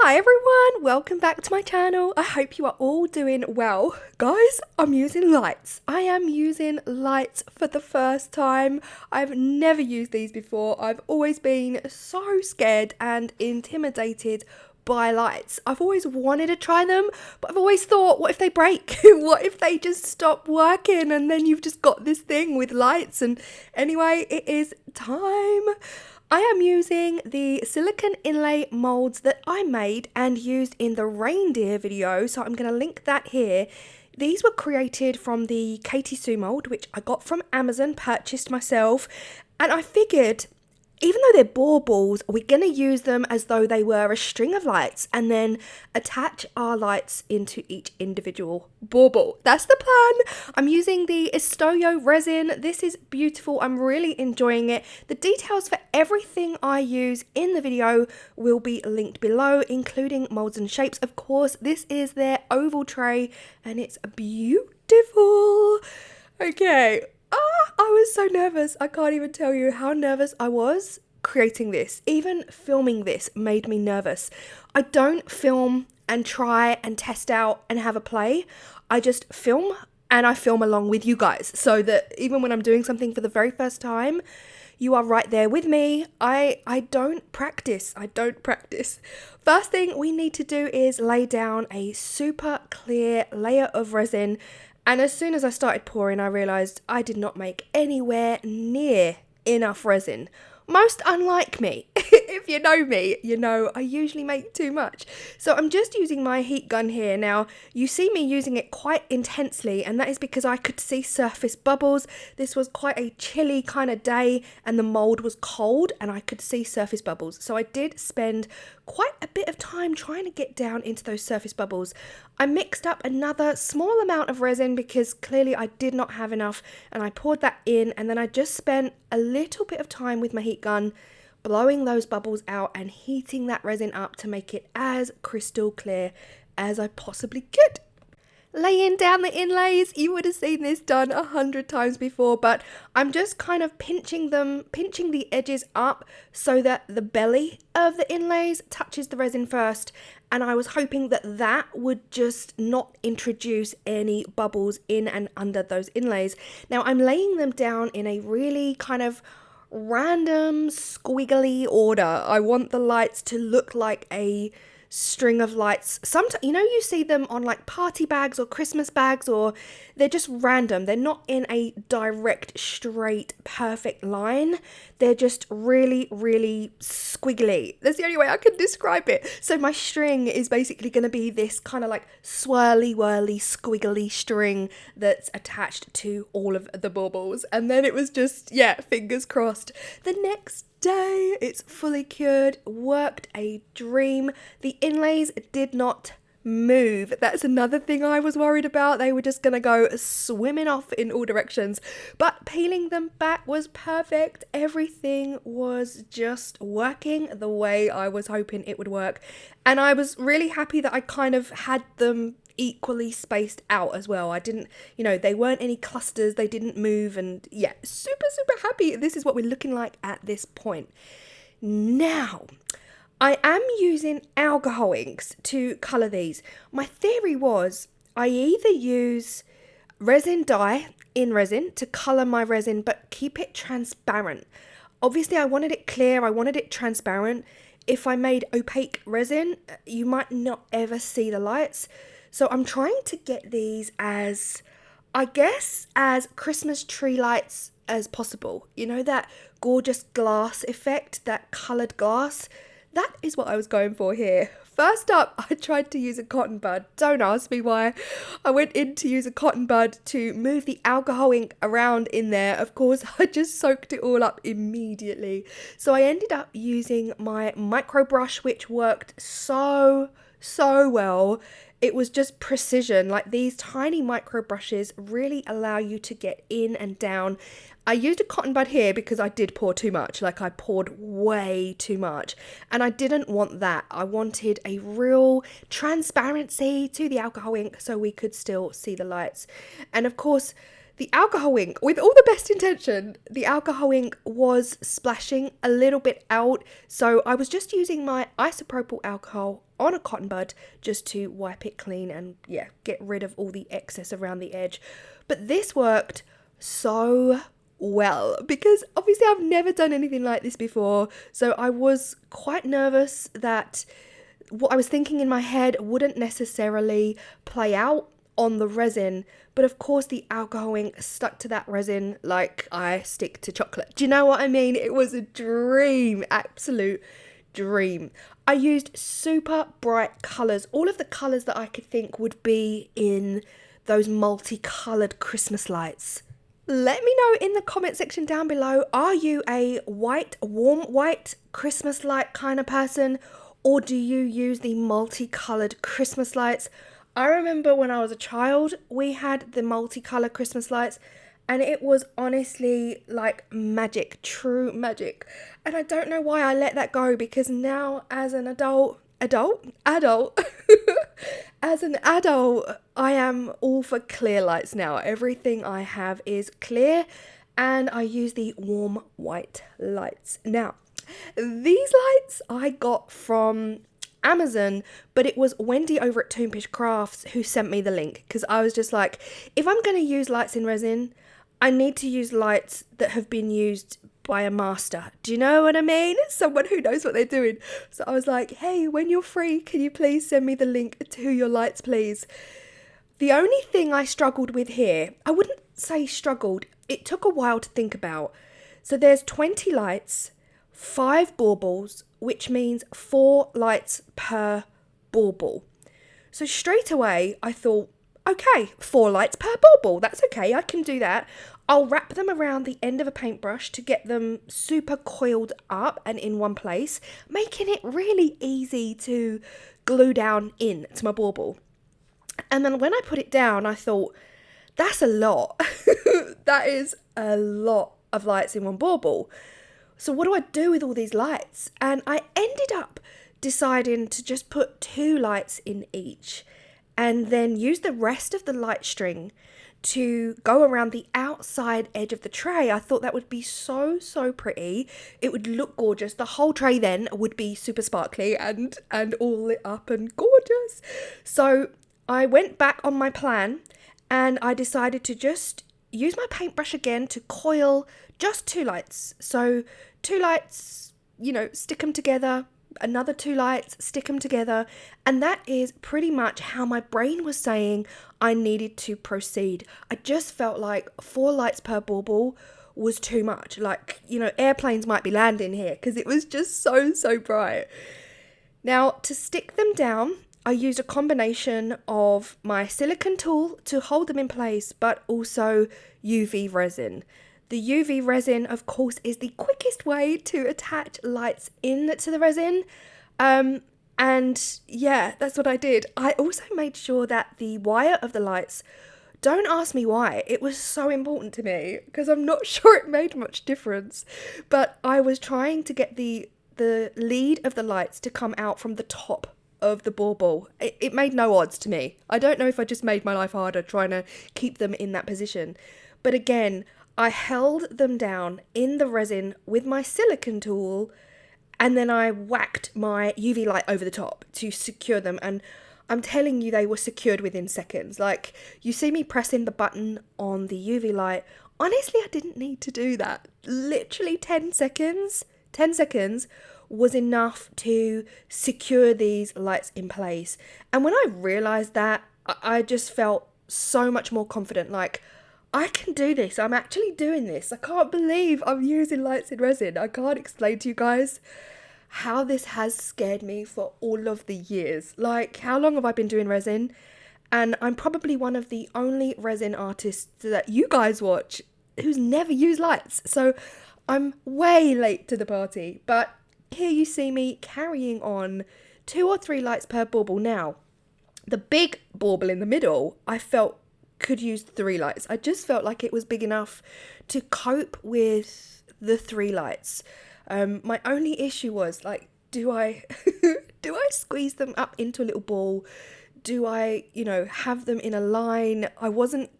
Hi everyone, welcome back to my channel. I hope you are all doing well. Guys, I'm using lights. I am using lights for the first time. I've never used these before. I've always been so scared and intimidated by lights. I've always wanted to try them, but I've always thought, what if they break? What if they just stop working and then you've just got this thing with lights? And anyway, it is time. I am using the silicone inlay molds that I made and used in the reindeer video, so I'm going to link that here. These were created from the ClaireCCmold, which I got from Amazon, purchased myself, and I figured, even though they're baubles, we're going to use them as though they were a string of lights and then attach our lights into each individual bauble. That's the plan. I'm using the Istoyo resin. This is beautiful. I'm really enjoying it. The details for everything I use in the video will be linked below, including molds and shapes. Of course, this is their oval tray and it's beautiful. Okay. I was so nervous. I can't even tell you how nervous I was creating this. Even filming this made me nervous. I don't film and try and test out and have a play. I just film and I film along with you guys so that even when I'm doing something for the very first time, you are right there with me. I don't practice. First thing we need to do is lay down a super clear layer of resin. And as soon as I started pouring, I realised I did not make anywhere near enough resin. Most unlike me. If you know me, you know I usually make too much. So I'm just using my heat gun here. Now, you see me using it quite intensely, and that is because I could see surface bubbles. This was quite a chilly kind of day, and the mould was cold, and I could see surface bubbles. So I did spend quite a bit of time trying to get down into those surface bubbles. I mixed up another small amount of resin because clearly I did not have enough, and I poured that in, and then I just spent a little bit of time with my heat gun blowing those bubbles out and heating that resin up to make it as crystal clear as I possibly could. Laying down the inlays, you would have seen this done 100 times before, but I'm just kind of pinching the edges up so that the belly of the inlays touches the resin first, and I was hoping that that would just not introduce any bubbles in and under those inlays. Now I'm laying them down in a really kind of random squiggly order. I want the lights to look like a string of lights. Sometimes, you know, you see them on like party bags or Christmas bags, or they're just random. They're not in a direct, straight, perfect line. They're just really, really squiggly. That's the only way I can describe it. So my string is basically going to be this kind of like swirly, whirly, squiggly string that's attached to all of the baubles. And then it was just, yeah, fingers crossed. The next day it's fully cured, worked a dream. The inlays did not move. That's another thing I was worried about. They were just gonna go swimming off in all directions, but peeling them back was perfect. Everything was just working the way I was hoping it would work, and I was really happy that I kind of had them equally spaced out as well. I didn't, you know, they weren't any clusters, they didn't move, and yeah, super happy. This is what we're looking like at this point. Now, I am using alcohol inks to colour these. My theory was I either use resin dye in resin to colour my resin but keep it transparent. Obviously I wanted it clear, I wanted it transparent. If I made opaque resin, you might not ever see the lights. So I'm trying to get these as, I guess, as Christmas tree lights as possible. You know, that gorgeous glass effect, that coloured glass. That is what I was going for here. First up, I tried to use a cotton bud. Don't ask me why. I went in to use a cotton bud to move the alcohol ink around in there. Of course, I just soaked it all up immediately. So I ended up using my micro brush, which worked so well. It was just precision. Like, these tiny micro brushes really allow you to get in and down. I used a cotton bud here because I did pour too much. Like, I poured way too much, and I didn't want that. I wanted a real transparency to the alcohol ink so we could still see the lights. And of course, the alcohol ink, with all the best intention, the alcohol ink was splashing a little bit out. So I was just using my isopropyl alcohol on a cotton bud just to wipe it clean and yeah, get rid of all the excess around the edge. But this worked so well because obviously I've never done anything like this before, so I was quite nervous that what I was thinking in my head wouldn't necessarily play out on the resin, but of course the alcohol ink stuck to that resin like I stick to chocolate. Do you know what I mean? It was a dream, absolute dream. I used super bright colours, all of the colours that I could think would be in those multicoloured Christmas lights. Let me know in the comment section down below, are you a white, warm white Christmas light kind of person, or do you use the multicoloured Christmas lights? I remember when I was a child, we had the multicolour Christmas lights, and it was honestly like magic, true magic. And I don't know why I let that go, because now as an adult, as an adult, I am all for clear lights now. Everything I have is clear, and I use the warm white lights. Now, these lights I got from Amazon, but it was Wendy over at Toonpish Crafts who sent me the link, because I was just like, if I'm going to use lights in resin, I need to use lights that have been used by a master. Do you know what I mean? Someone who knows what they're doing. So I was like, hey, when you're free, can you please send me the link to your lights, please? The only thing I struggled with here, I wouldn't say struggled, it took a while to think about. So there's 20 lights, 5 baubles, which means 4 lights per bauble. So straight away I thought, okay, 4 lights per bauble, that's okay, I can do that. I'll wrap them around the end of a paintbrush to get them super coiled up and in one place, making it really easy to glue down in to my bauble. And then when I put it down, I thought, that's a lot. That is a lot of lights in one bauble. So what do I do with all these lights? And I ended up deciding to just put 2 lights in each, and then use the rest of the light string to go around the outside edge of the tray. I thought that would be so pretty. It would look gorgeous. The whole tray then would be super sparkly and all lit up and gorgeous. So I went back on my plan, and I decided to just use my paintbrush again to coil just 2 lights. So 2 lights, you know, stick them together, another 2 lights, stick them together, and that is pretty much how my brain was saying I needed to proceed. I just felt like 4 lights per bauble was too much. Like, you know, airplanes might be landing here because it was just so bright. Now, to stick them down, I used a combination of my silicone tool to hold them in place, but also UV resin. The UV resin, of course, is the quickest way to attach lights into the resin. And yeah, that's what I did. I also made sure that the wire of the lights, don't ask me why, it was so important to me because I'm not sure it made much difference. But I was trying to get the lead of the lights to come out from the top of the bauble. It made no odds to me. I don't know if I just made my life harder trying to keep them in that position. But again, I held them down in the resin with my silicone tool, and then I whacked my UV light over the top to secure them. And I'm telling you, they were secured within seconds. Like, you see me pressing the button on the UV light. Honestly, I didn't need to do that. Literally 10 seconds. 10 seconds was enough to secure these lights in place. And when I realized that, I just felt so much more confident. Like, I can do this. I'm actually doing this. I can't believe I'm using lights in resin. I can't explain to you guys how this has scared me for all of the years. Like, how long have I been doing resin? And I'm probably one of the only resin artists that you guys watch who's never used lights. So I'm way late to the party. But here you see me carrying on 2 or 3 lights per bauble. Now, the big bauble in the middle, I felt could use 3 lights. I just felt like it was big enough to cope with the 3 lights. My only issue was, like, do I do I squeeze them up into a little ball? Do I, you know, have them in a line? I wasn't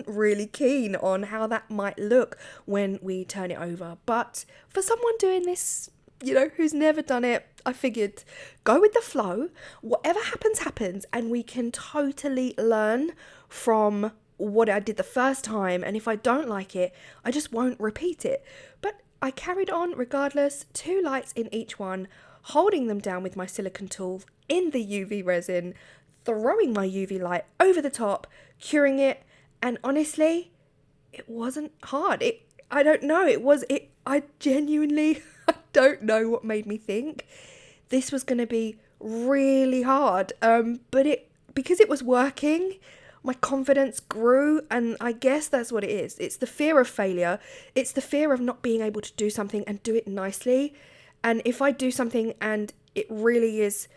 really keen on how that might look when we turn it over. But for someone doing this you know, who's never done it, I figured go with the flow. Whatever happens, happens. And we can totally learn from what I did the first time. And if I don't like it, I just won't repeat it. But I carried on regardless, 2 lights in each one, holding them down with my silicone tool in the UV resin, throwing my UV light over the top, curing it. And honestly, it wasn't hard. I don't know. I genuinely, I don't know what made me think this was going to be really hard. But because it was working, my confidence grew, and I guess that's what it is. It's the fear of failure. It's the fear of not being able to do something and do it nicely. And if I do something and it really is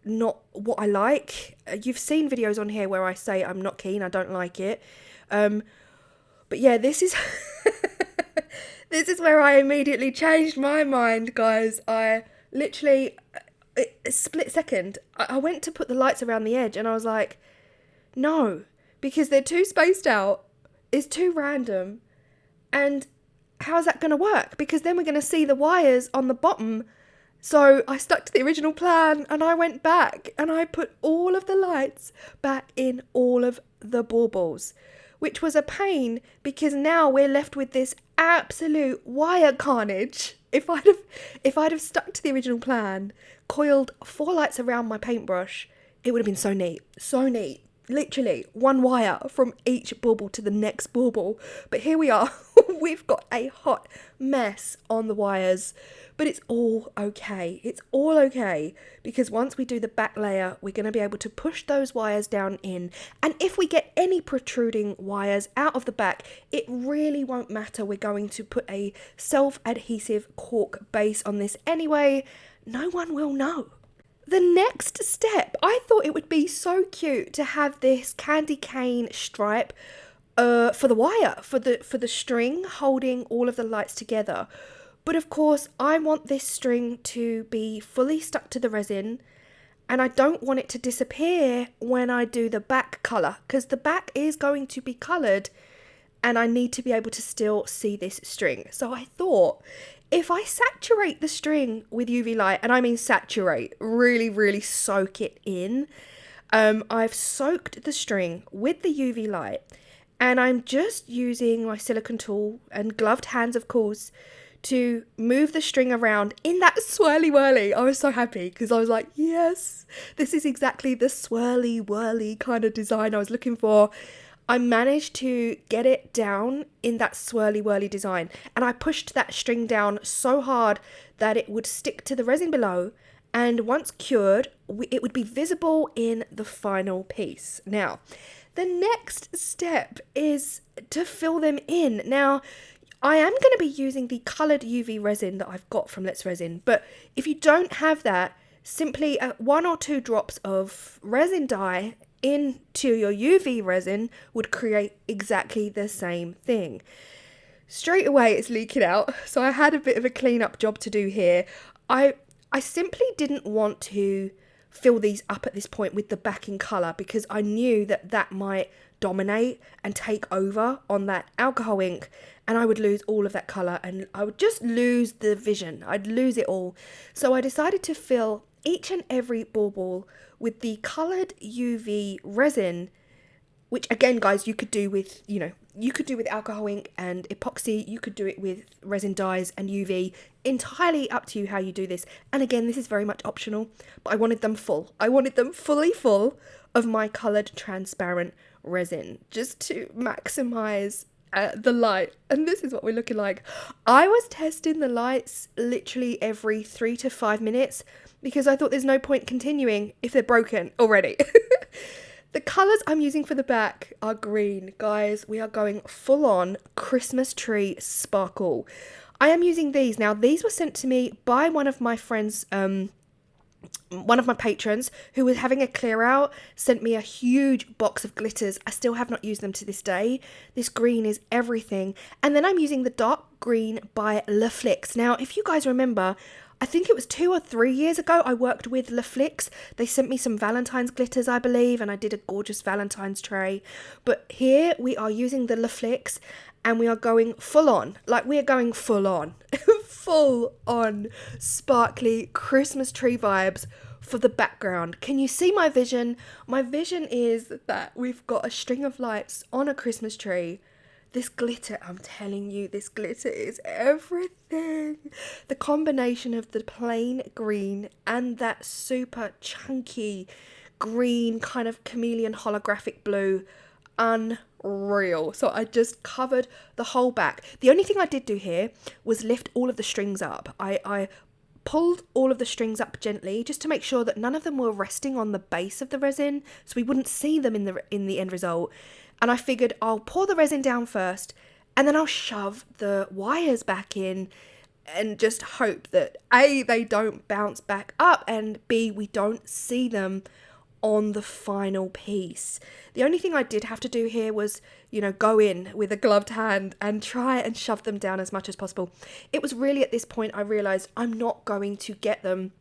not what I like, you've seen videos on here where I say I'm not keen, I don't like it. But yeah, this is this is where I immediately changed my mind, guys. I literally, a split second, I went to put the lights around the edge and I was like, no, because they're too spaced out, it's too random, and how's that going to work? Because then we're going to see the wires on the bottom. So I stuck to the original plan and I went back and I put all of the lights back in all of the baubles, which was a pain because now we're left with this absolute wire carnage. If I'd have stuck to the original plan, coiled 4 lights around my paintbrush, it would have been so neat, so neat. Literally 1 wire from each bauble to the next bauble. But here we are, we've got a hot mess on the wires. But it's all okay. It's all okay because once we do the back layer, we're going to be able to push those wires down in. And if we get any protruding wires out of the back, it really won't matter. We're going to put a self-adhesive cork base on this anyway. No one will know. The next step, I thought it would be so cute to have this candy cane stripe for the wire, for the string holding all of the lights together. But of course, I want this string to be fully stuck to the resin, and I don't want it to disappear when I do the back colour, because the back is going to be coloured and I need to be able to still see this string. So I thought, if I saturate the string with UV light, and I mean saturate, really, really soak it in, I've soaked the string with the UV light, and I'm just using my silicone tool and gloved hands, of course, to move the string around in that swirly whirly. I was so happy because I was like, yes, this is exactly the swirly whirly kind of design I was looking for. I managed to get it down in that swirly whirly design, and I pushed that string down so hard that it would stick to the resin below, and once cured, it would be visible in the final piece. Now, the next step is to fill them in. Now, I am going to be using the coloured UV resin that I've got from Let's Resin, but if you don't have that, simply 1 or 2 drops of resin dye into your UV resin would create exactly the same thing. Straight away it's leaking out, so I had a bit of a clean-up job to do here. I simply didn't want to fill these up at this point with the backing colour because I knew that might dominate and take over on that alcohol ink, and I would lose all of that colour and I would just lose the vision. I'd lose it all. So I decided to fill each and every bauble with the coloured UV resin, which again, guys, you could do with, you could do with alcohol ink and epoxy. You could do it with resin dyes and UV. Entirely up to you how you do this. And again, this is very much optional, but I wanted them full. I wanted them fully full of my coloured transparent resin just to maximise the light. And this is what we're looking like. I was testing the lights literally every 3 to 5 minutes because I thought there's no point continuing if they're broken already. The colours I'm using for the back are green. Guys, we are going full on Christmas tree sparkle. I am using these. Now, these were sent to me by one of my friends, one of my patrons who was having a clear out, sent me a huge box of glitters. I still have not used them to this day. This green is everything. And then I'm using the dark green by lovelies. Now, if you guys remember, I think it was 2 or 3 years ago, I worked with lovelies. They sent me some Valentine's glitters, I believe, and I did a gorgeous Valentine's tray. But here we are using the lovelies, and we are going full on. Like, we are going full on. Full on sparkly Christmas tree vibes for the background. Can you see my vision? My vision is that we've got a string of lights on a Christmas tree. This glitter, I'm telling you, this glitter is everything. The combination of the plain green and that super chunky green kind of chameleon holographic blue, unreal. So I just covered the whole back. The only thing I did do here was lift all of the strings up. I pulled all of the strings up gently just to make sure that none of them were resting on the base of the resin, so we wouldn't see them in the end result. And I figured I'll pour the resin down first, and then I'll shove the wires back in and just hope that A, they don't bounce back up, and B, we don't see them on the final piece. The only thing I did have to do here was, go in with a gloved hand and try and shove them down as much as possible. It was really at this point I realised I'm not going to get them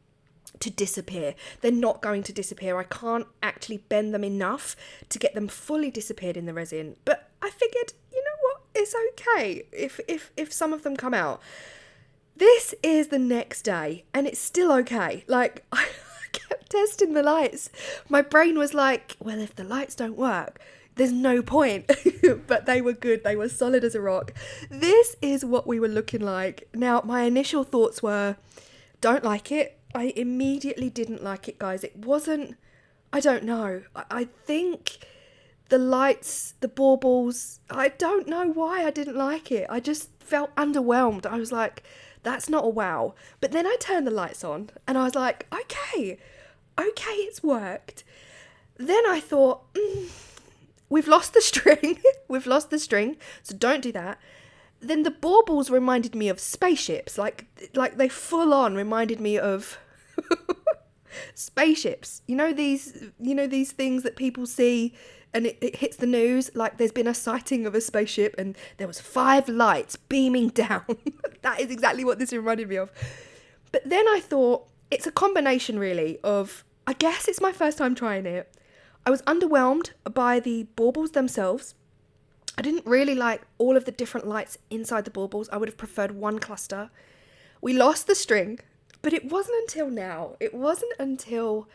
to disappear. They're not going to disappear. I can't actually bend them enough to get them fully disappeared in the resin. But I figured, you know what? It's okay if some of them come out. This is the next day and it's still okay. Like, I kept testing the lights. My brain was like, well, if the lights don't work, there's no point. But they were good. They were solid as a rock. This is what we were looking like. Now, my initial thoughts were, don't like it. I immediately didn't like it, guys. It wasn't, I don't know. I think the lights, the baubles, I don't know why I didn't like it. I just felt underwhelmed. I was like, that's not a wow. But then I turned the lights on and I was like, okay, it's worked. Then I thought, we've lost the string. We've lost the string, so don't do that. Then the baubles reminded me of spaceships, like they full on reminded me of spaceships. These things that people see and it hits the news, like there's been a sighting of a spaceship and there was 5 lights beaming down. That is exactly what this reminded me of. But then I thought, it's a combination really of, I guess it's my first time trying it. I was underwhelmed by the baubles themselves. I didn't really like all of the different lights inside the baubles. I would have preferred one cluster. We lost the string, but it wasn't until now. It wasn't until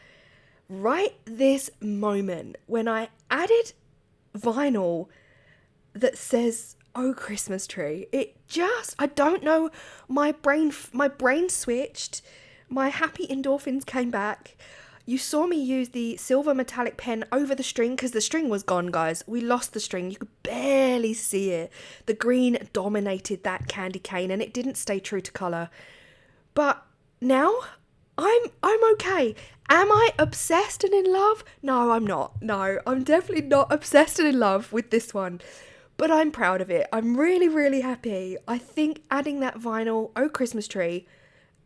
right this moment when I added vinyl that says, "Oh, Christmas tree." I don't know, my brain switched. My happy endorphins came back. You saw me use the silver metallic pen over the string because the string was gone, guys. We lost the string. You could barely see it. The green dominated that candy cane and it didn't stay true to colour. But now I'm okay. Am I obsessed and in love? No, I'm not. No, I'm definitely not obsessed and in love with this one. But I'm proud of it. I'm really, really happy. I think adding that vinyl, "Oh, Christmas tree,"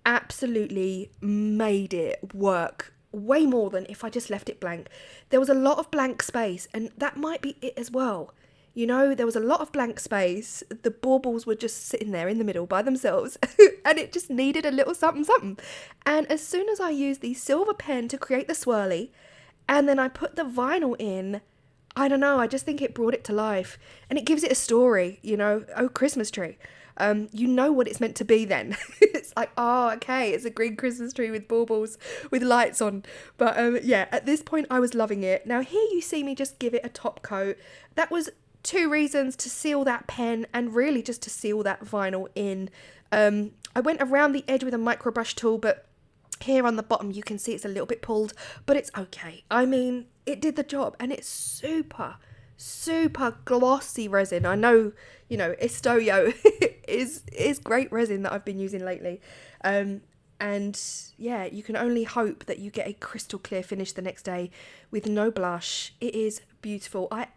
absolutely made it work way more than if I just left it blank. There was a lot of blank space and that might be it as well. There was a lot of blank space. The baubles were just sitting there in the middle by themselves and it just needed a little something something. And as soon as I used the silver pen to create the swirly and then I put the vinyl in, I don't know, I just think it brought it to life and it gives it a story, "Oh, Christmas tree." You know what it's meant to be then. It's like, oh, okay, it's a green Christmas tree with baubles, with lights on. But yeah, at this point I was loving it. Now here you see me just give it a top coat. That was 2 reasons: to seal that pen and really just to seal that vinyl in. I went around the edge with a micro brush tool, but here on the bottom you can see it's a little bit pulled, but it's okay. I mean, it did the job and it's super glossy resin. I know, Istoyo is great resin that I've been using lately. And yeah, you can only hope that you get a crystal clear finish the next day with no blush. It is beautiful. I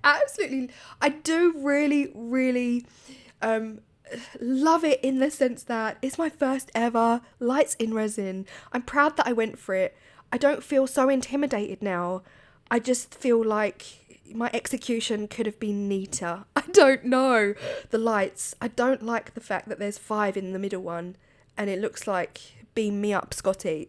do really, really love it in the sense that it's my first ever lights in resin. I'm proud that I went for it. I don't feel so intimidated now. I just feel like my execution could have been neater. I don't know. The lights, I don't like the fact that there's 5 in the middle one and it looks like beam me up, Scotty.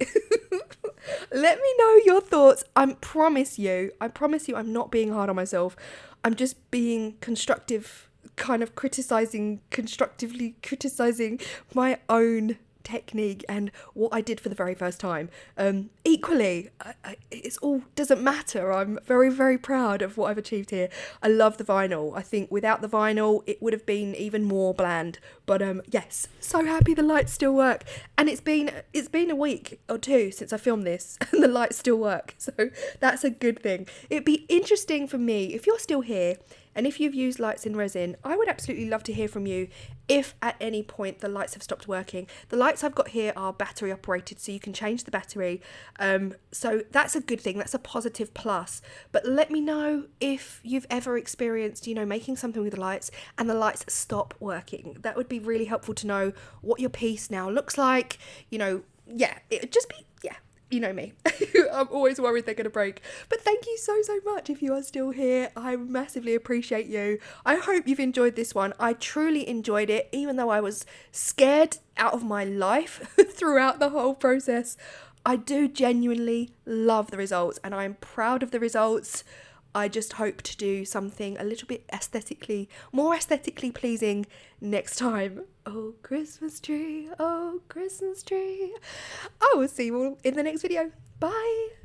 Let me know your thoughts. I promise you I'm not being hard on myself. I'm just being constructive, kind of constructively criticizing my own technique and what I did for the very first time. Equally, it's all doesn't matter. I'm very, very proud of what I've achieved here. I love the vinyl. I think without the vinyl it would have been even more bland, but yes, so happy the lights still work. And it's been a week or two since I filmed this and the lights still work, so that's a good thing. It'd be interesting for me, if you're still here and if you've used lights in resin, I would absolutely love to hear from you if at any point the lights have stopped working. The lights I've got here are battery operated, so you can change the battery. So that's a good thing, that's a positive plus. But let me know if you've ever experienced, making something with the lights and the lights stop working. That would be really helpful to know what your piece now looks like. It would just be, you know me. I'm always worried they're going to break. But thank you so much if you are still here. I massively appreciate you. I hope you've enjoyed this one. I truly enjoyed it, even though I was scared out of my life throughout the whole process. I do genuinely love the results and I'm proud of the results. I just hope to do something a little bit more aesthetically pleasing next time. Oh, Christmas tree, oh, Christmas tree. I will see you all in the next video. Bye.